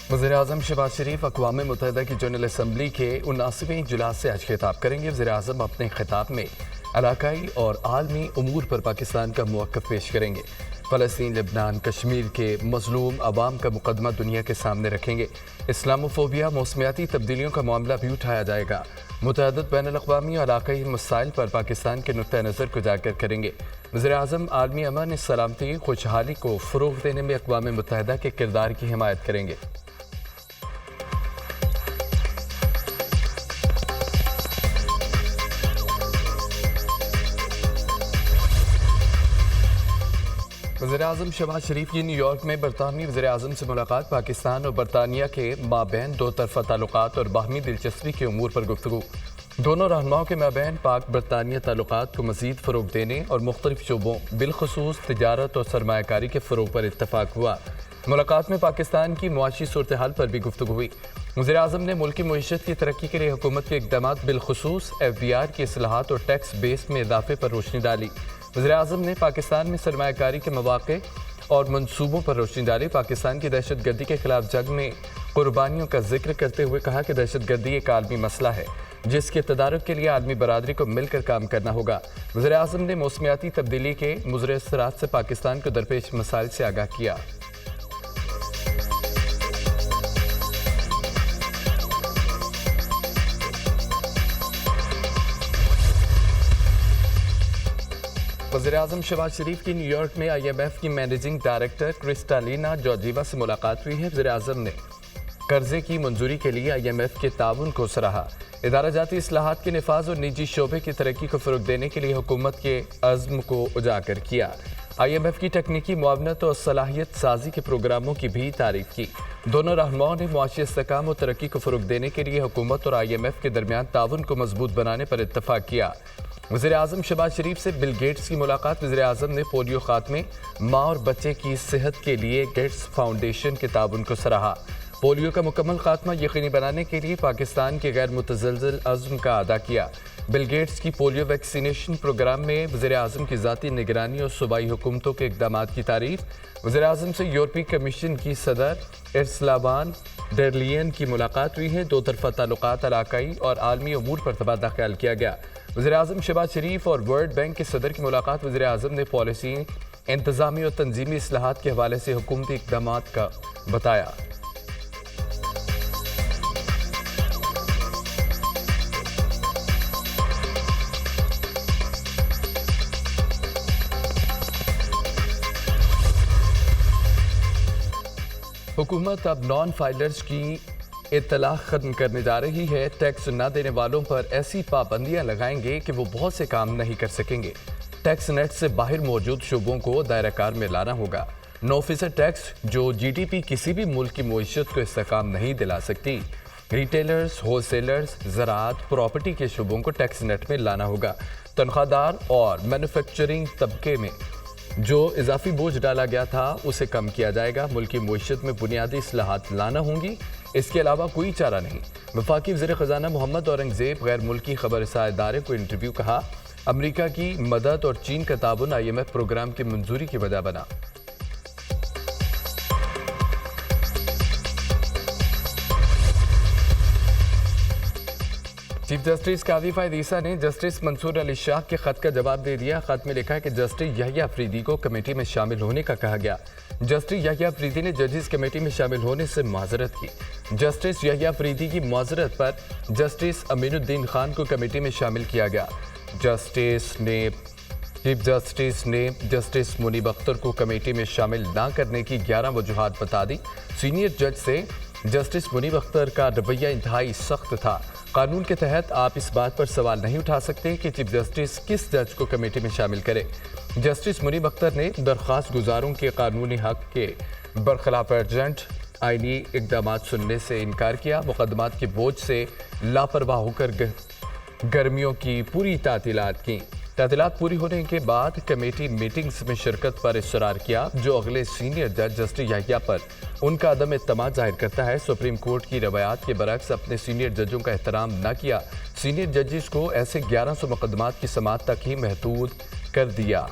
वज़ीर-ए-आज़म शहबाज शरीफ अक़वाम मुत्तहिदा की general assembly के 79वें इजलास से आज खिताब करेंगे। वज़ीर-ए-आज़म अपने खिताब में इलाकाई और आलमी उमूर पर पाकिस्तान का मौक़िफ़ पेश करेंगे। फ़लस्तीन, लेबनान, कश्मीर के मज़लूम अवाम का मुक़दमा दुनिया के सामने रखेंगे। इस्लामोफोबिया, मौसमियाती तब्दीलियों का मामला भी उठाया जाएगा। मुतअद्दिद बैनुल-अक़वामी और इलाकाई मसाइल पर पाकिस्तान के नुक्ता नज़र को उजागर करेंगे। वज़ीर-ए-आज़म आलमी अमन, सलामती, खुशहाली को फ़रोग़ देने में अक़वाम मुत्तहिदा के किरदार की हिमायत करेंगे। वज़ीर-ए-आज़म शहबाज शरीफ की न्यूयॉर्क में बरतानवी वज़ीर-ए-आज़म से मुलाकात। पाकिस्तान और बरतानिया के माबैन दो तरफ़ा ताल्लुकात और बाहमी दिलचस्पी के उमूर पर गुफ्तगू। दोनों रहनुमाओं के माबैन पाक बरतानिया ताल्लुकात को मज़ीद फ़रोग़ देने और मुख्तलिफ़ शोबों बिलख़ुसूस तिजारत और सरमायाकारी के फ़रोग़ पर इत्तफ़ाक़ हुआ। मुलाकात में पाकिस्तान की मुआशी सूरत हाल पर भी गुफ्तगू हुई। वज़ीर-ए-आज़म ने मुल्की मईशत की तरक्की के लिए हुकूमत के इक़दामात बिलख़ुसूस FBR की इस्लाहात और टैक्स बेस में इज़ाफ़े पर रोशनी डाली। वज़ीर-ए-आज़म ने पाकिस्तान में सरमायाकारी के मौक़े और मनसूबों पर रोशनी डाली। पाकिस्तान की दहशत गर्दी के खिलाफ जंग में कुर्बानियों का जिक्र करते हुए कहा कि दहशत गर्दी एक आलमी मसला है जिसके तदारुक के लिए आलमी बरादरी को मिलकर काम करना होगा। वज़ीर-ए-आज़म ने मौसमियाती तब्दीली के मुज़र असरात से पाकिस्तान को दरपेश मसाइल से आगाह किया। वज़ीर-ए-आज़म शहबाज शरीफ की न्यूयॉर्क में IMF की मैनेजिंग डायरेक्टर क्रिस्टालिना जॉर्जीवा से मुलाकात हुई है। वज़ीर-ए-आज़म ने कर्जे की मंजूरी के लिए IMF के ताउन को सराहा। इदारा जाती इस्लाहात के निफाज और निजी शोबे की तरक्की को फ़रोग़ देने के लिए हुकूमत के अज़्म को उजागर किया। IMF की तकनीकी मुआवनत और सलाहियत साजी के प्रोग्रामों की भी तारीफ़ की। दोनों रहनुमाओं ने मुआशी इस्तेहकाम और तरक्की को फ़रोग़ देने के लिए हुकूमत और IMF के दरमियान ताउन को मजबूत बनाने पर इत्तफ़ाक़ किया। वज़ीर-ए-आज़म शहबाज शरीफ से बिल गेट्स की मुलाकात। वज़ीर-ए-आज़म ने पोलियो खात्मे, माँ और बच्चे की सेहत के लिए गेट्स फाउंडेशन के ताउन को सराहा। पोलियो का मुकम्मल खात्मा यकीनी बनाने के लिए पाकिस्तान के गैर मुतज़लज़ल अज़्म का अदा किया। बिल गेट्स की पोलियो वैक्सीनेशन प्रोग्राम में वज़ीर-ए-आज़म की ज़ाती निगरानी और सूबाई हुकूमतों के इक़दामात की तारीफ़। वज़ीर-ए-आज़म से यूरोपीय कमीशन की सदर उर्सुला डर लियन की मुलाकात हुई है। दो तरफ़ा ताल्लुकात, इलाकाई और आलमी उमूर पर तबादला ख्याल किया गया। वज़ीर-ए-आज़म शहबाज शरीफ और वर्ल्ड बैंक के सदर की मुलाकात। वज़ीर-ए-आज़म ने पॉलिसी, इंतज़ामी और तंजीमी इस्लाहात के हवाले से हुकूमती इक़दामात का बताया। हुकूमत अब नॉन फाइलर्स की इत्तलाह ख़त्म करने जा रही है। टैक्स न देने वालों पर ऐसी पाबंदियां लगाएंगे कि वो बहुत से काम नहीं कर सकेंगे। टैक्स नेट से बाहर मौजूद शोबों को दायरा कार में लाना होगा। 9% टैक्स जो GDP किसी भी मुल्क की मईशत को इस्तेहकाम नहीं दिला सकती। रिटेलर्स, होलसेलर्स, ज़राअत, प्रॉपर्टी के शोबों को टैक्स नेट में लाना होगा। तनख्वाहदार और मैन्युफैक्चरिंग तबके में जो इजाफी बोझ डाला गया था उसे कम किया जाएगा। मुल्की मईशत में बुनियादी इस्लाहात लाना होंगी, इसके अलावा कोई चारा नहीं। वफाकी वज़ीर ख़ज़ाना मोहम्मद औरंगज़ेब गैर मुल्की खबर रसां इदारे को इंटरव्यू कहा, अमरीका की मदद और चीन का ताउन IMF प्रोग्राम की मंजूरी की वजह बना। चीफ जस्टिस काज़ी फ़ाइज़ ईसा ने जस्टिस मंसूर अली शाह के ख़त का जवाब दे दिया। ख़त में लिखा है कि जस्टिस यहया अफरीदी को कमेटी में शामिल होने का कहा गया। जस्टिस यहया अफरीदी ने जजेस कमेटी में शामिल होने से माज़रत की। जस्टिस यहया अफरीदी की माज़रत पर जस्टिस अमीनुद्दीन खान को कमेटी में शामिल किया गया। चीफ जस्टिस ने जस्टिस मुनीब अख्तर को कमेटी में शामिल न करने की 11 वजूहात बता दी। सीनियर जज से जस्टिस मुनीब अख्तर का रवैया इंतहाई सख्त था। कानून के तहत आप इस बात पर सवाल नहीं उठा सकते कि चीफ जस्टिस किस जज को कमेटी में शामिल करे। जस्टिस मुनीब अख्तर ने दरख्वास्त गुजारों के कानूनी हक के बरखिलाफ अर्जेंट आईनी इक़दामात सुनने से इनकार किया। मुकदमात के बोझ से लापरवाह होकर गर्मियों की पूरी तातीलात की। तातीलात पूरी होने के बाद कमेटी मीटिंग्स में शिरकत पर इसरार किया, जो अगले सीनियर जज जस्टिस यहया पर उनका अदम एतमाद जाहिर करता है। सुप्रीम कोर्ट की रवायात के बरक्स अपने सीनियर जजों का एहतराम न किया। सीनियर जजेस को ऐसे 1100 मुकदमात की समाअत तक ही महदूद कर दिया।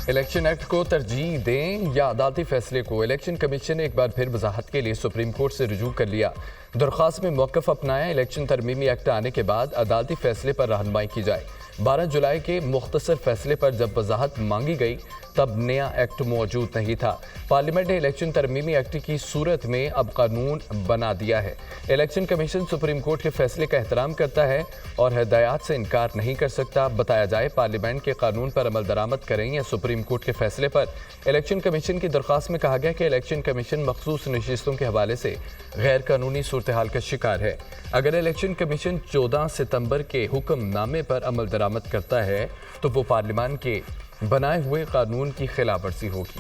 इलेक्शन एक्ट को तरजीह दें या अदालती फैसले को। इलेक्शन कमीशन ने एक बार फिर वजाहत के लिए सुप्रीम कोर्ट से रुजू कर लिया। दरख्वास्त में मौक़िफ़ अपनाया। इलेक्शन तरमीमी एक्ट आने के बाद अदालती फैसले पर रहनुमाई की जाए। 12 जुलाई के मुख्तसर फैसले पर जब वजाहत मांगी गई तब नया एक्ट मौजूद नहीं था। पार्लियामेंट ने इलेक्शन तरमीमी एक्ट की सूरत में अब कानून बना दिया है। इलेक्शन कमीशन सुप्रीम कोर्ट के फैसले का एहतराम करता है और हिदायत से इनकार नहीं कर सकता। बताया जाए पार्लियामेंट के कानून पर अमल दरामद करें या सुप्रीम कोर्ट के फैसले पर। इलेक्शन कमीशन की दरख्वास्त में कहा गया कि इलेक्शन कमीशन मखसूस नशिस्तों के हवाले से गैर कानूनी सूरत हाल का शिकार है। अगर इलेक्शन कमीशन 14 सितंबर के हुक्मनामे पर अमल दरामद करता है तो वो पार्लियामान के बनाए हुए कानून की खिलाफ वर्जी होगी।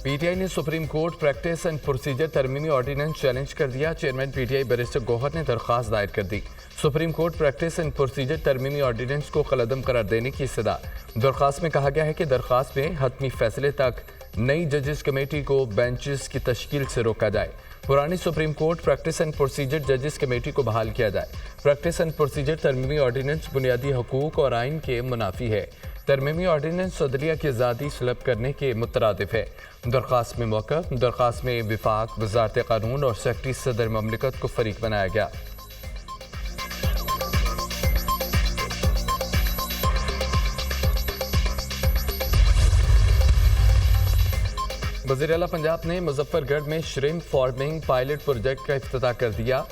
पीटीआई ने Supreme Court practice and procedure तरमीमी ऑर्डिनेंस चैलेंज कर दिया। चेयरमैन पीटीआई बैरिस्टर गौहर ने दरख्वास्त दायर कर दी। Supreme Court practice and procedure तरमीमी ऑर्डिनेंस को कलअदम करार देने की सदा। दरख्वास्त में कहा गया है कि दरख्वास्त में हतमी फैसले तक नई जजेस कमेटी को बेंचेस की तश्कील से रोका जाए। पुरानी supreme Court practice and procedure जजेस कमेटी को बहाल किया जाए। प्रैक्टिस एंड प्रोसीजर तरमीमी ऑर्डिनेंस बुनियादी हकूक और आइन के मुनाफी है। तरमीमी ऑर्डिनेंस अदलिया की आज़ादी सलब करने के मुतरादिफ है। दरख्वास्त में मौक़िफ़। दरख्वास्त में विफाक, वज़ारत क़ानून और सेक्रेटरी सदर ममलिकत को फरीक बनाया गया। वज़ीर आला पंजाब ने मुजफ्फरगढ़ में श्रिम्प फार्मिंग पायलट प्रोजेक्ट का इफ्तिताह कर दिया।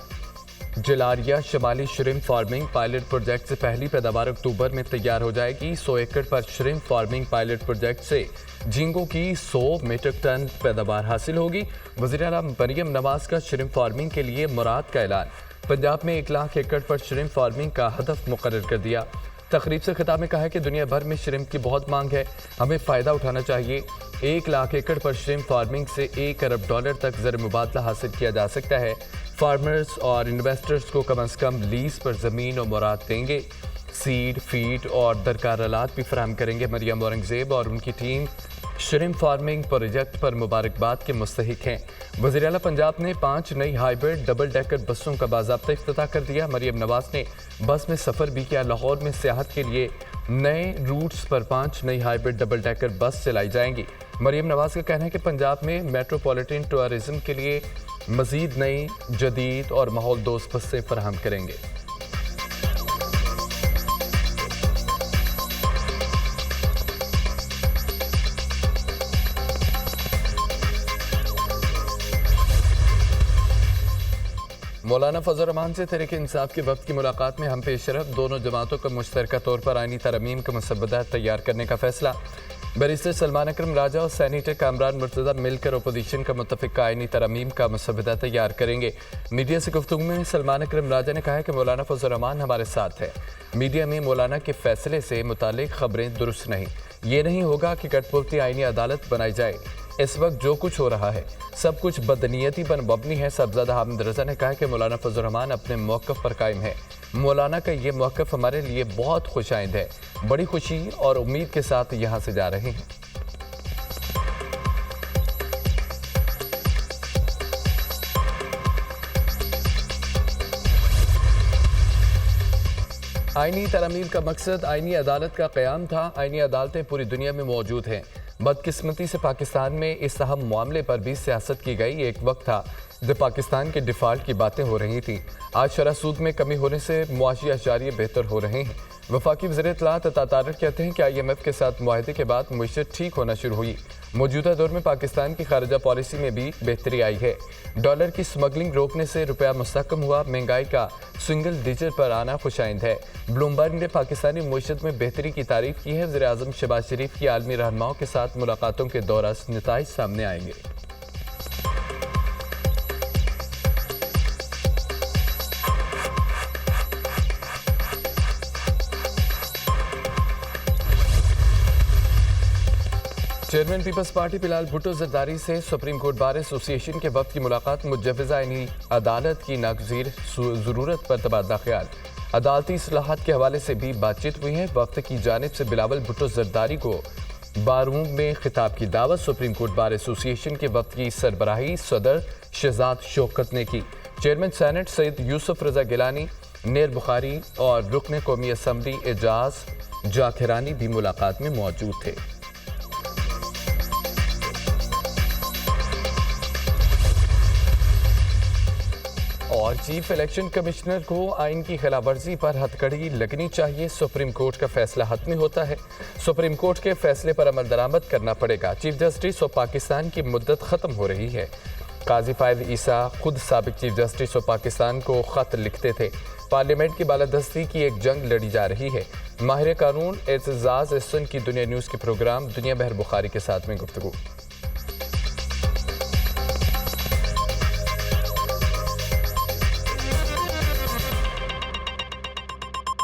जलारिया शमाली श्रिम्प फार्मिंग पायलट प्रोजेक्ट से पहली पैदावार अक्टूबर में तैयार हो जाएगी। 100 एकड़ पर श्रिम्प फार्मिंग पायलट प्रोजेक्ट से झींगों की 100 मीट्रिक टन पैदावार हासिल होगी। वज़ीर आला मरियम नवाज का श्रिम्प फार्मिंग के लिए मुराद का ऐलान। पंजाब में 1 लाख एकड़ पर श्रिम्प फार्मिंग का हदफ मुकर्रर कर दिया। तकरीब से खिताब में कहा है कि दुनिया भर में श्रिम्प की बहुत मांग है, हमें फ़ायदा उठाना चाहिए। 1 लाख एकड़ पर श्रिम्प फार्मिंग से $1 अरब तक ज़र मुबादला हासिल किया जा सकता है। फार्मर्स और इन्वेस्टर्स को कम अज़ कम लीज पर ज़मीन और मुराद देंगे। सीड, फीड और दरकार आलात भी फराहम करेंगे। मरियम औरंगज़ेब और उनकी टीम श्रिम्प फार्मिंग प्रोजेक्ट पर मुबारकबाद के मुस्तहिक हैं। वज़ीर आला पंजाब ने 5 नई हाइब्रिड डबल डेकर बसों का बाज़ाब्ता इफ्तिताह कर दिया। मरियम नवाज ने बस में सफ़र भी किया। लाहौर में सियाहत के लिए नए रूट्स पर 5 नई हाइब्रिड डबल डेकर बस चलाई जाएंगी। मरियम नवाज का कहना है कि पंजाब में मेट्रोपॉलिटन टूरिज्म के लिए मज़ीद नई, जदीद और माहौल दोस्त बसें फराहम करेंगे। मौलाना फजल रहमान से तहरीक इंसाफ के वक्त की मुलाकात में हम पेशरफ। दोनों जमातों का मुश्तरका तौर पर आईनी तरमीम का मसवदा तैयार करने का फैसला। बैरिस्टर सलमान अकरम राजा और सेनेटर कामरान मुर्तज़ा मिलकर अपोजिशन का मुत्तफ़िक़ा आईनी तरमीम का मसवदा तैयार करेंगे। मीडिया से गुफ्तगू में सलमान अकरम राजा ने कहा है कि मौलाना फजल रहमान हमारे साथ है। मीडिया में मौलाना के फैसले से मुतालिक खबरें दुरुस्त नहीं। ये नहीं होगा कि कठपुतली आईनी अदालत बनाई जाए। इस वक्त जो कुछ हो रहा है सब कुछ बदनीयती पर मबनी है। साहबजादा हामिद रज़ा ने कहा कि मौलाना फजल रहमान अपने मौक़िफ़ पर कायम है। मौलाना का ये मौक़िफ़ हमारे लिए बहुत खुशाइंद है। बड़ी खुशी और उम्मीद के साथ यहाँ से जा रहे हैं। आईनी तरमीम का मकसद आईनी अदालत का क़याम था। आईनी अदालतें पूरी दुनिया में मौजूद हैं। बदकिस्मती से पाकिस्तान में इस अहम मामले पर भी सियासत की गई। एक वक्त था जब पाकिस्तान के डिफ़ाल्ट की बातें हो रही थी। आज शरह सूद में कमी होने से मुआशी अशारिये बेहतर हो रहे हैं। वफाकी वज़ीर इत्तलात अता तारिक कहते हैं कि IMF के साथ मुआहदे के बाद मईशत ठीक होना शुरू हुई। मौजूदा दौर में पाकिस्तान की खारजा पॉलिसी में भी बेहतरी आई है। डॉलर की स्मगलिंग रोकने से रुपया मुस्तहकम हुआ। महंगाई का सिंगल डिजिट पर आना खुशाइंद है। ब्लूमबर्ग ने पाकिस्तानी मईशत में बेहतरी की तारीफ की है। वज़ीर आज़म शहबाज शरीफ की आलमी रहनुमाओं के साथ मुलाकातों के दौरान नताइज सामने आएंगे। चेयरमैन पीपल्स पार्टी बिलाल भुट्टो जरदारी से सुप्रीम कोर्ट बार एसोसिएशन के वक्त की मुलाकात। मुजव्वज़ा आईनी अदालत की नागज़ीर ज़रूरत पर तबादला ख्याल। अदालती इस्लाहात के हवाले से भी बातचीत हुई है। वक्त की जानिब से बिलावल भुट्टो जरदारी को बारूम में खिताब की दावत। सुप्रीम कोर्ट बार एसोसिएशन के वक्त की सरबराही सदर शहजाद शौकत ने की। चेयरमैन सेनेट सैयद यूसुफ रजा गिलानी نیل بخاری اور رکن قومی اسمبلی اعجاز جاکرانی بھی ملاقات میں موجود تھے۔ اور چیف الیکشن کمشنر کو آئین کی خلاف ورزی پر ہتھکڑی لگنی چاہیے، سپریم کورٹ کا فیصلہ حتمی ہوتا ہے، سپریم کورٹ کے فیصلے پر عمل درآمد کرنا پڑے گا، چیف جسٹس آف پاکستان کی مدت ختم ہو رہی ہے۔ قاضی فائز عیسیٰ خود سابق چیف جسٹس آف پاکستان کو خط لکھتے تھے، پارلیمنٹ کی بالادستی کی ایک جنگ لڑی جا رہی ہے۔ ماہر قانون اعتزاز احسن کی دنیا نیوز کے پروگرام دنیا بہر بخاری کے ساتھ میں گفتگو۔